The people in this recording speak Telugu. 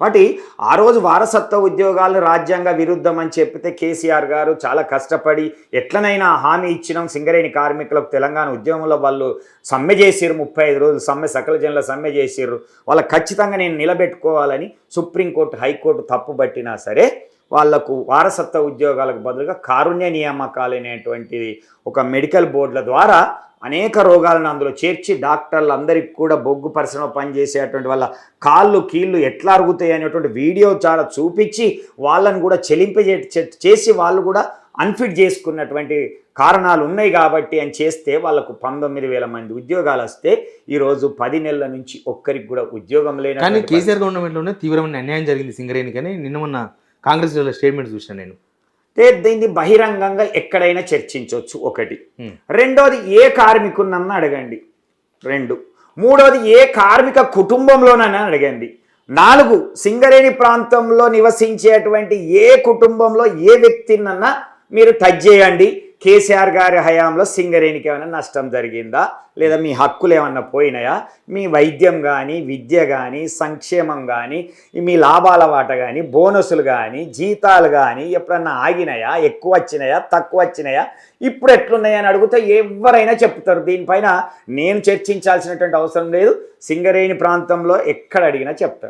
కాబట్టి ఆ రోజు వారసత్వ ఉద్యోగాలు రాజ్యాంగ విరుద్ధం అని చెప్పితే కేసీఆర్ గారు చాలా కష్టపడి ఎట్లనైనా హామీ ఇచ్చినాం సింగరేణి కార్మికులకు తెలంగాణ ఉద్యమంలో వాళ్ళు సమ్మె చేసిర్రు 35 రోజులు సమ్మె సకల జనుల సమ్మె చేసిర్రు వాళ్ళకి ఖచ్చితంగా నేను నిలబెట్టుకోవాలని సుప్రీంకోర్టు హైకోర్టు తప్పు పట్టినా సరే వాళ్లకు వారసత్వ ఉద్యోగాలకు బదులుగా కారుణ్య నియామకాలు అనేటువంటిది ఒక మెడికల్ బోర్డుల ద్వారా అనేక రోగాలను అందులో చేర్చి డాక్టర్లు అందరికీ కూడా బొగ్గు పరిశ్రమ పనిచేసేటువంటి వాళ్ళ కాళ్ళు కీళ్ళు ఎట్లా అరుగుతాయి అనేటువంటి వీడియో చాలా చూపించి వాళ్ళని కూడా చేసి వాళ్ళు కూడా అన్ఫిట్ చేసుకున్నటువంటి కారణాలు ఉన్నాయి కాబట్టి అని చేస్తే వాళ్ళకు 19,000 మంది ఉద్యోగాలు వస్తే ఈరోజు 10 నెలల నుంచి ఒక్కరికి కూడా ఉద్యోగం లేని. కానీ కేసీఆర్ గవర్నమెంట్లోనే తీవ్రమైన అన్యాయం జరిగింది సింగరేణి. కానీ నిన్న మొన్న కాంగ్రెస్ స్టేట్మెంట్ చూసాను నేను. దీన్ని బహిరంగంగా ఎక్కడైనా చర్చించవచ్చు ఒకటి. రెండోది ఏ కార్మికున్నన్నా అడగండి. మూడోది ఏ కార్మిక కుటుంబంలోనైనా అడగండి. 4 సింగరేణి ప్రాంతంలో నివసించేటువంటి ఏ కుటుంబంలో ఏ వ్యక్తినన్నా మీరు టచ్ చేయండి. కేసీఆర్ గారి హయాంలో సింగరేణికి ఏమైనా నష్టం జరిగిందా, లేదా మీ హక్కులు ఏమన్నా పోయినాయా, మీ వైద్యం కానీ విద్య కానీ సంక్షేమం కానీ మీ లాభాల వాట కానీ బోనసులు కానీ జీతాలు కానీ ఎప్పుడన్నా ఆగినాయా, ఎక్కువ వచ్చినాయా తక్కువ వచ్చినాయా ఇప్పుడు ఎట్లున్నాయని అడిగితే ఎవరైనా చెప్తారు. దీనిపైన నేను చర్చించాల్సినటువంటి అవసరం లేదు. సింగరేణి ప్రాంతంలో ఎక్కడ అడిగినా చెప్తారు.